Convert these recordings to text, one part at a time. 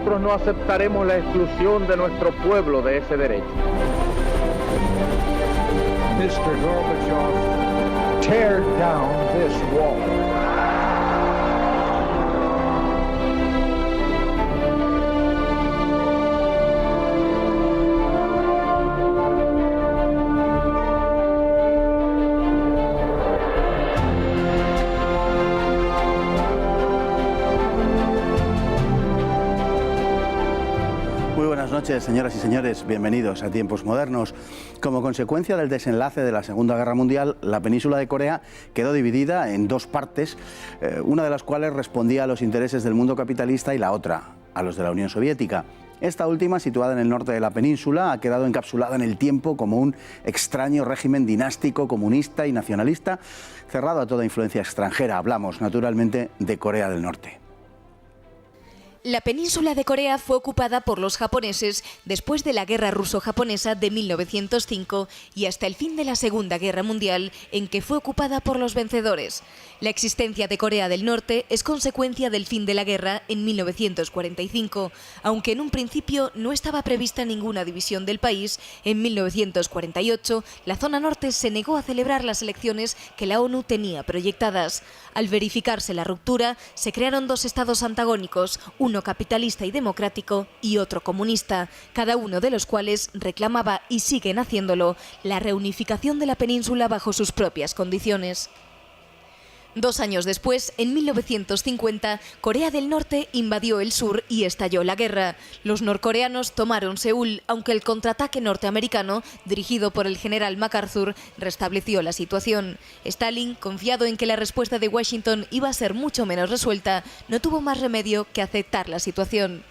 nosotros no aceptaremos la exclusión de nuestro pueblo de ese derecho. Mr. Gorbachev, tear down this wall. Buenas noches, señoras y señores, bienvenidos a Tiempos Modernos. Como consecuencia del desenlace de la Segunda Guerra Mundial, la península de Corea quedó dividida en dos partes, una de las cuales respondía a los intereses del mundo capitalista y la otra a los de la Unión Soviética. Esta última, situada en el norte de la península, ha quedado encapsulada en el tiempo como un extraño régimen dinástico, comunista y nacionalista, cerrado a toda influencia extranjera. Hablamos, naturalmente, de Corea del Norte. La península de Corea fue ocupada por los japoneses después de la Guerra Ruso-Japonesa de 1905 y hasta el fin de la Segunda Guerra Mundial, en que fue ocupada por los vencedores. La existencia de Corea del Norte es consecuencia del fin de la guerra en 1945. Aunque en un principio no estaba prevista ninguna división del país, en 1948 la zona norte se negó a celebrar las elecciones que la ONU tenía proyectadas. Al verificarse la ruptura, se crearon dos estados antagónicos, uno capitalista y democrático y otro comunista, cada uno de los cuales reclamaba, y siguen haciéndolo, la reunificación de la península bajo sus propias condiciones. 2 años después, en 1950, Corea del Norte invadió el sur y estalló la guerra. Los norcoreanos tomaron Seúl, aunque el contraataque norteamericano, dirigido por el general MacArthur, restableció la situación. Stalin, confiado en que la respuesta de Washington iba a ser mucho menos resuelta, no tuvo más remedio que aceptar la situación.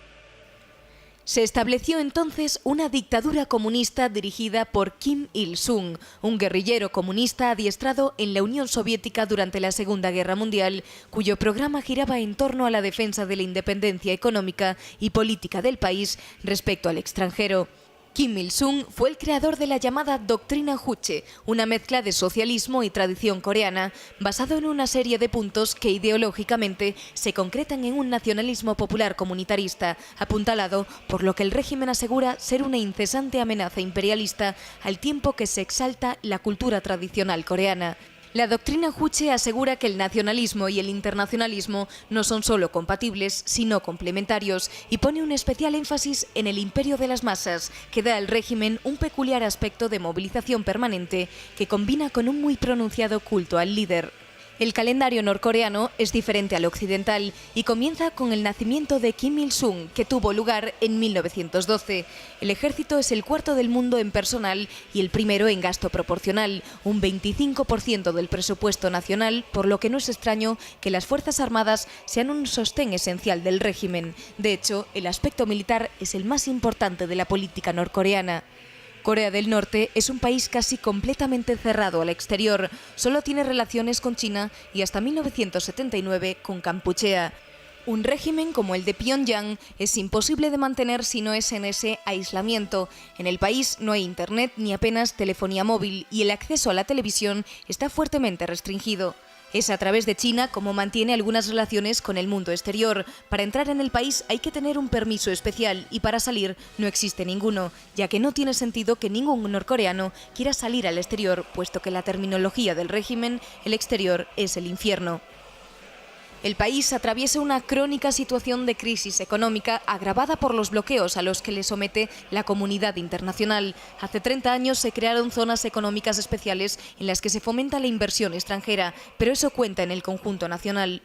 Se estableció entonces una dictadura comunista dirigida por Kim Il-sung, un guerrillero comunista adiestrado en la Unión Soviética durante la Segunda Guerra Mundial, cuyo programa giraba en torno a la defensa de la independencia económica y política del país respecto al extranjero. Kim Il-sung fue el creador de la llamada Doctrina Juche, una mezcla de socialismo y tradición coreana, basado en una serie de puntos que ideológicamente se concretan en un nacionalismo popular comunitarista, apuntalado por lo que el régimen asegura ser una incesante amenaza imperialista, al tiempo que se exalta la cultura tradicional coreana. La doctrina Juche asegura que el nacionalismo y el internacionalismo no son solo compatibles, sino complementarios, y pone un especial énfasis en el imperio de las masas, que da al régimen un peculiar aspecto de movilización permanente que combina con un muy pronunciado culto al líder. El calendario norcoreano es diferente al occidental y comienza con el nacimiento de Kim Il-sung, que tuvo lugar en 1912. El ejército es el cuarto del mundo en personal y el primero en gasto proporcional, un 25% del presupuesto nacional, por lo que no es extraño que las Fuerzas Armadas sean un sostén esencial del régimen. De hecho, el aspecto militar es el más importante de la política norcoreana. Corea del Norte es un país casi completamente cerrado al exterior, solo tiene relaciones con China y hasta 1979 con Kampuchea. Un régimen como el de Pyongyang es imposible de mantener si no es en ese aislamiento. En el país no hay internet ni apenas telefonía móvil y el acceso a la televisión está fuertemente restringido. Es a través de China como mantiene algunas relaciones con el mundo exterior. Para entrar en el país hay que tener un permiso especial y para salir no existe ninguno, ya que no tiene sentido que ningún norcoreano quiera salir al exterior, puesto que la terminología del régimen, el exterior es el infierno. El país atraviesa una crónica situación de crisis económica agravada por los bloqueos a los que le somete la comunidad internacional. Hace 30 años se crearon zonas económicas especiales en las que se fomenta la inversión extranjera, pero eso cuenta en el conjunto nacional.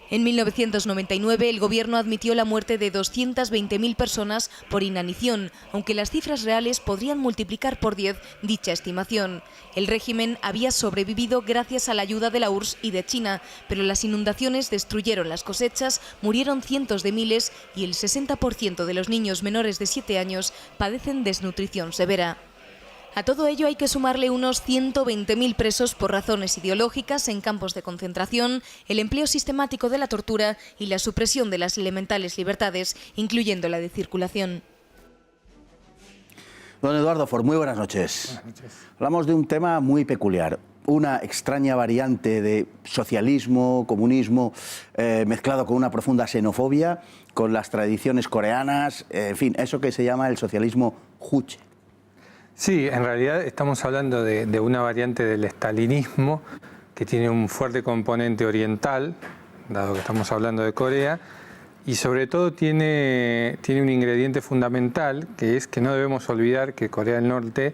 En 1999 el gobierno admitió la muerte de 220.000 personas por inanición, aunque las cifras reales podrían multiplicar por 10 dicha estimación. El régimen había sobrevivido gracias a la ayuda de la URSS y de China, pero las inundaciones destruyeron las cosechas, murieron cientos de miles y el 60% de los niños menores de 7 años padecen desnutrición severa. A todo ello hay que sumarle unos 120.000 presos por razones ideológicas en campos de concentración, el empleo sistemático de la tortura y la supresión de las elementales libertades, incluyendo la de circulación. Don Eduardo Ford, muy buenas noches. Buenas noches. Hablamos de un tema muy peculiar. una extraña variante de socialismo, comunismo, mezclado con una profunda xenofobia, con las tradiciones coreanas, en fin, eso que se llama el socialismo juche. Sí, en realidad estamos hablando de una variante del estalinismo que tiene un fuerte componente oriental, dado que estamos hablando de Corea, y sobre todo tiene un ingrediente fundamental, que es que no debemos olvidar que Corea del Norte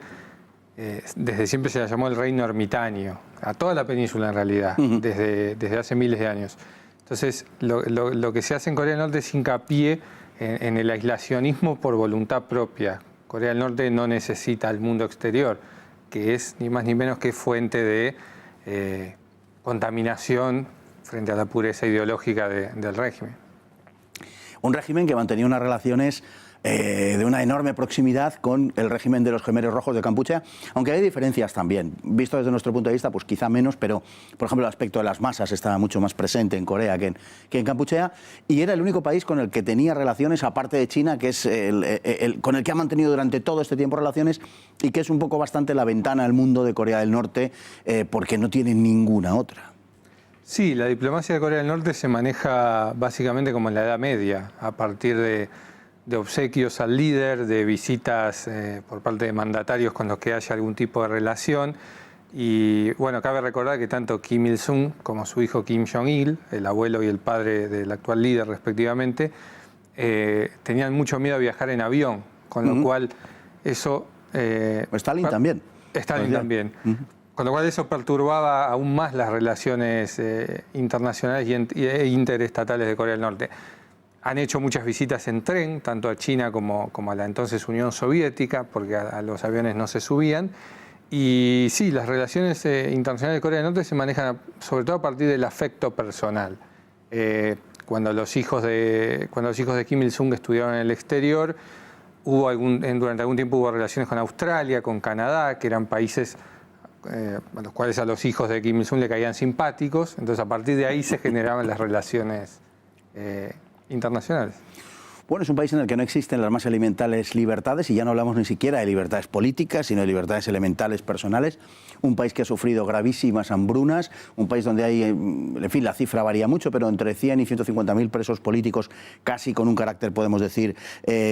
desde siempre se la llamó el reino ermitaño, a toda la península en realidad, desde hace miles de años. Entonces, lo que se hace en Corea del Norte es hincapié en el aislacionismo por voluntad propia. Corea del Norte no necesita al mundo exterior, que es ni más ni menos que fuente de contaminación frente a la pureza ideológica del régimen. Un régimen que mantenía unas relaciones de una enorme proximidad con el régimen de los Khmeres Rojos de Kampuchea, aunque hay diferencias también. Visto desde nuestro punto de vista, pues quizá menos, pero por ejemplo el aspecto de las masas estaba mucho más presente en Corea que en Kampuchea, y era el único país con el que tenía relaciones, aparte de China, que es con el que ha mantenido durante todo este tiempo relaciones y que es un poco bastante la ventana al mundo de Corea del Norte, porque no tiene ninguna otra. Sí, la diplomacia de Corea del Norte se maneja básicamente como en la Edad Media, a partir de obsequios al líder, de visitas por parte de mandatarios con los que haya algún tipo de relación. Y bueno, cabe recordar que tanto Kim Il-sung como su hijo Kim Jong-il, el abuelo y el padre del actual líder respectivamente, tenían mucho miedo a viajar en avión, con lo cual eso... Stalin también. Stalin también. Con lo cual eso perturbaba aún más las relaciones internacionales e interestatales de Corea del Norte. Han hecho muchas visitas en tren, tanto a China como a la entonces Unión Soviética, porque a los aviones no se subían. Y sí, las relaciones internacionales de Corea del Norte se manejan sobre todo a partir del afecto personal. Cuando los hijos de Kim Il-sung estudiaron en el exterior, durante algún tiempo hubo relaciones con Australia, con Canadá, que eran países a los cuales a los hijos de Kim Il-sung le caían simpáticos. Entonces a partir de ahí se generaban las relaciones internacionales. Bueno, es un país en el que no existen las más elementales libertades, y ya no hablamos ni siquiera de libertades políticas, sino de libertades elementales personales. Un país que ha sufrido gravísimas hambrunas, un país donde hay, en fin, la cifra varía mucho, pero entre 100 y 150.000 presos políticos, casi con un carácter, podemos decir,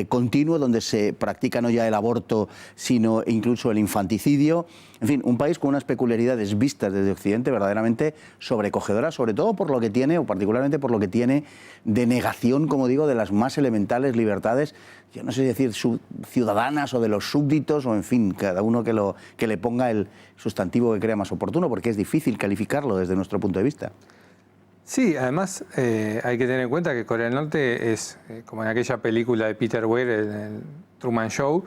continuo, donde se practica no ya el aborto, sino incluso el infanticidio. En fin, un país con unas peculiaridades vistas desde Occidente verdaderamente sobrecogedoras, sobre todo por lo que tiene, o particularmente por lo que tiene de negación, como digo, de las más elementales libertades, yo no sé decir ciudadanas o de los súbditos, o en fin, cada uno que le ponga el sustantivo que crea más oportuno, porque es difícil calificarlo desde nuestro punto de vista. Sí, además hay que tener en cuenta que Corea del Norte es, como en aquella película de Peter Weir, el Truman Show,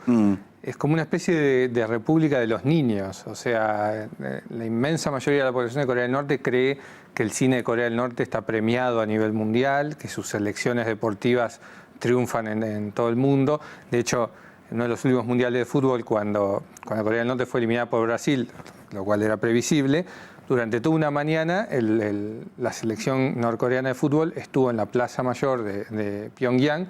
es como una especie de república de los niños. O sea, la inmensa mayoría de la población de Corea del Norte cree que el cine de Corea del Norte está premiado a nivel mundial, que sus selecciones deportivas triunfan en todo el mundo. De hecho, en uno de los últimos mundiales de fútbol, cuando Corea del Norte fue eliminada por Brasil, lo cual era previsible, durante toda una mañana la selección norcoreana de fútbol estuvo en la Plaza Mayor de Pyongyang,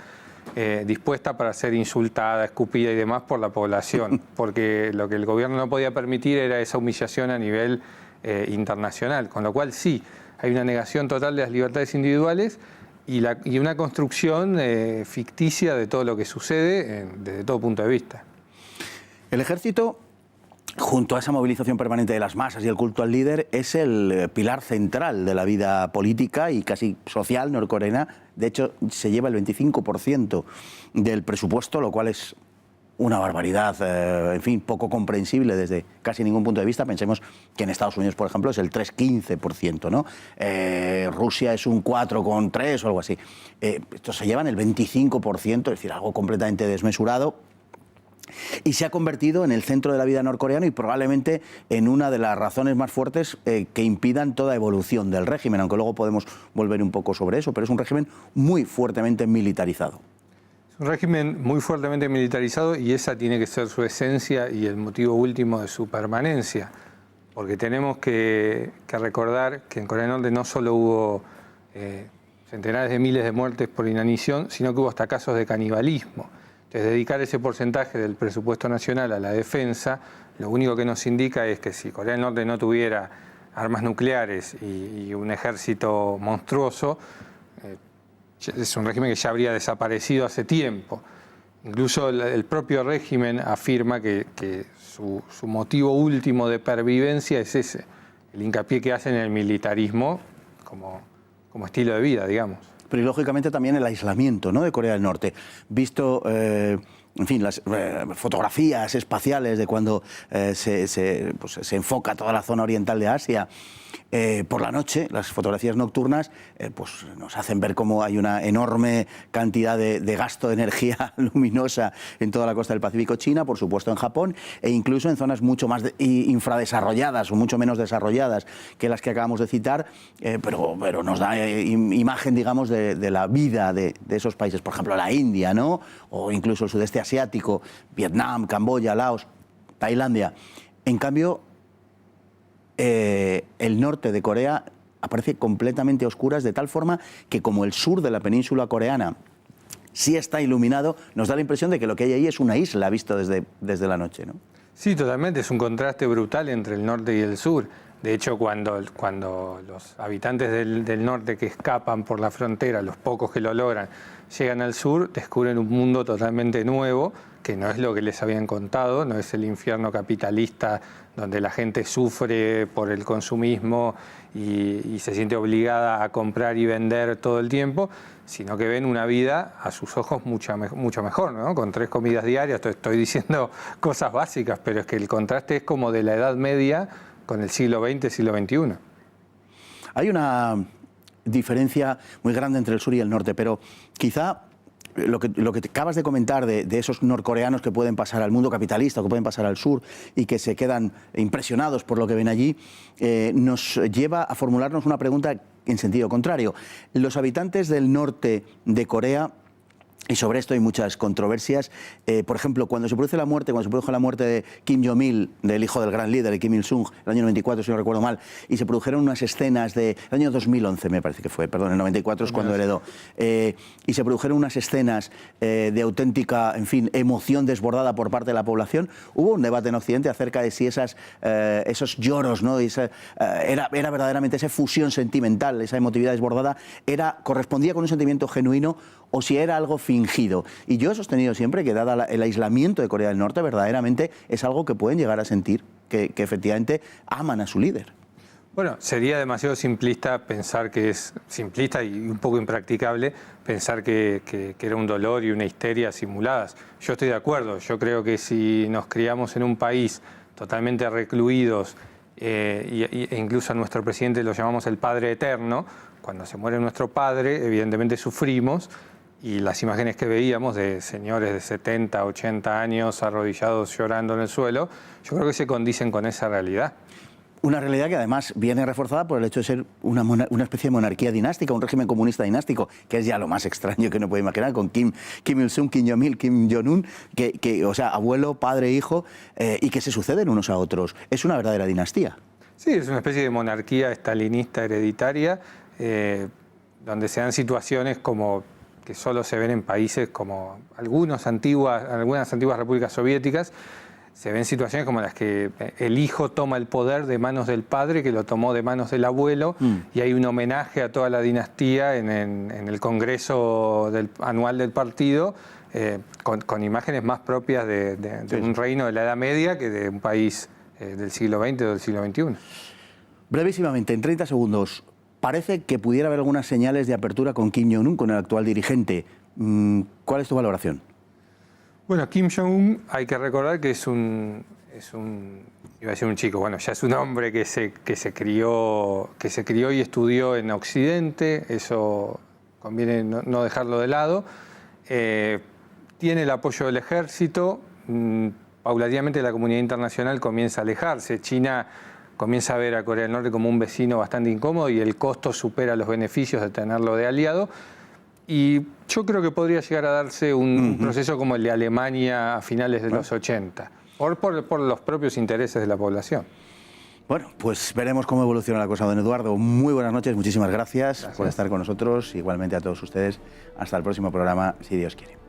dispuesta para ser insultada, escupida y demás por la población, porque lo que el gobierno no podía permitir era esa humillación a nivel internacional, con lo cual sí, hay una negación total de las libertades individuales y una construcción ficticia de todo lo que sucede desde todo punto de vista. El ejército, junto a esa movilización permanente de las masas y el culto al líder, es el pilar central de la vida política y casi social norcoreana. De hecho, se lleva el 25% del presupuesto, lo cual es una barbaridad, en fin, poco comprensible desde casi ningún punto de vista. Pensemos que en Estados Unidos, por ejemplo, es el 3,15%, ¿no? Rusia es un 4,3% o algo así. Estos se llevan el 25%, es decir, algo completamente desmesurado. Y se ha convertido en el centro de la vida norcoreana y probablemente en una de las razones más fuertes que impidan toda evolución del régimen, aunque luego podemos volver un poco sobre eso, pero es un régimen muy fuertemente militarizado. Es un régimen muy fuertemente militarizado y esa tiene que ser su esencia y el motivo último de su permanencia, porque tenemos que recordar que en Corea del Norte no solo hubo centenares de miles de muertes por inanición, sino que hubo hasta casos de canibalismo. Entonces, dedicar ese porcentaje del presupuesto nacional a la defensa lo único que nos indica es que si Corea del Norte no tuviera armas nucleares y un ejército monstruoso, es un régimen que ya habría desaparecido hace tiempo. Incluso el propio régimen afirma que su motivo último de pervivencia es ese, el hincapié que hacen en el militarismo como estilo de vida, digamos. Pero y lógicamente también el aislamiento, ¿no?, de Corea del Norte. Visto, en fin, las fotografías espaciales de cuando se enfoca toda la zona oriental de Asia, por la noche, las fotografías nocturnas pues nos hacen ver cómo hay una enorme cantidad de gasto de energía luminosa en toda la costa del Pacífico China, por supuesto en Japón, e incluso en zonas mucho más infradesarrolladas o mucho menos desarrolladas que las que acabamos de citar, pero nos da imagen, digamos, de la vida de esos países, por ejemplo la India, ¿no?, o incluso el sudeste asiático, Vietnam, Camboya, Laos, Tailandia. En cambio, el norte de Corea aparece completamente a oscuras, de tal forma que, como el sur de la península coreana sí está iluminado, nos da la impresión de que lo que hay ahí es una isla visto desde la noche, ¿no? Sí, totalmente, es un contraste brutal entre el norte y el sur. De hecho, cuando los habitantes del norte que escapan por la frontera, los pocos que lo logran, llegan al sur, descubren un mundo totalmente nuevo, que no es lo que les habían contado, no es el infierno capitalista donde la gente sufre por el consumismo y se siente obligada a comprar y vender todo el tiempo, sino que ven una vida a sus ojos mucho mejor, ¿no? Con 3 comidas diarias. Estoy diciendo cosas básicas, pero es que el contraste es como de la Edad Media con el siglo XX, siglo XXI. Hay una diferencia muy grande entre el sur y el norte, pero quizá lo que te acabas de comentar de esos norcoreanos que pueden pasar al mundo capitalista, o que pueden pasar al sur y que se quedan impresionados por lo que ven allí, nos lleva a formularnos una pregunta en sentido contrario. Los habitantes del norte de Corea, y sobre esto hay muchas controversias, por ejemplo, cuando se produjo la muerte de Kim Jong-il, del hijo del gran líder, de Kim Il-sung, el año 94, si no recuerdo mal, y se produjeron unas escenas el año 2011 me parece que fue, perdón, el 94 es cuando heredó, y se produjeron unas escenas de auténtica, en fin, emoción desbordada por parte de la población. Hubo un debate en Occidente acerca de si esos lloros, ¿no?, era verdaderamente esa fusión sentimental, esa emotividad desbordada, correspondía con un sentimiento genuino o si era algo fingido. Y yo he sostenido siempre que, dada el aislamiento de Corea del Norte, verdaderamente es algo que pueden llegar a sentir, que efectivamente aman a su líder. Bueno, sería demasiado simplista pensar que es simplista y un poco impracticable pensar que era un dolor y una histeria simuladas. Yo estoy de acuerdo, yo creo que si nos criamos en un país totalmente recluidos e incluso a nuestro presidente lo llamamos el Padre Eterno, cuando se muere nuestro padre, evidentemente sufrimos. Y las imágenes que veíamos de señores de 70, 80 años arrodillados llorando en el suelo, yo creo que se condicen con esa realidad. Una realidad que además viene reforzada por el hecho de ser una especie de monarquía dinástica, un régimen comunista dinástico, que es ya lo más extraño que uno puede imaginar, con Kim Il-sung, Kim Jong-il, Kim Jong-un, o sea, abuelo, padre, hijo, y que se suceden unos a otros. Es una verdadera dinastía. Sí, es una especie de monarquía estalinista hereditaria, donde se dan situaciones como que solo se ven en países como algunas antiguas repúblicas soviéticas. Se ven situaciones como las que el hijo toma el poder de manos del padre, que lo tomó de manos del abuelo, y hay un homenaje a toda la dinastía en el congreso anual del partido, con imágenes más propias de un reino de la Edad Media que de un país del siglo XX o del siglo XXI. Brevísimamente, en 30 segundos, parece que pudiera haber algunas señales de apertura con Kim Jong-un, con el actual dirigente. ¿Cuál es tu valoración? Bueno, Kim Jong-un hay que recordar que es un iba a decir un chico, bueno, ya es un hombre que se crió y estudió en Occidente, eso conviene no dejarlo de lado. Tiene el apoyo del ejército, paulatinamente la comunidad internacional comienza a alejarse. China comienza a ver a Corea del Norte como un vecino bastante incómodo y el costo supera los beneficios de tenerlo de aliado. Y yo creo que podría llegar a darse un proceso como el de Alemania a finales de los 80, por los propios intereses de la población. Bueno, pues veremos cómo evoluciona la cosa, don Eduardo. Muy buenas noches, muchísimas gracias por estar con nosotros. Igualmente a todos ustedes. Hasta el próximo programa, si Dios quiere.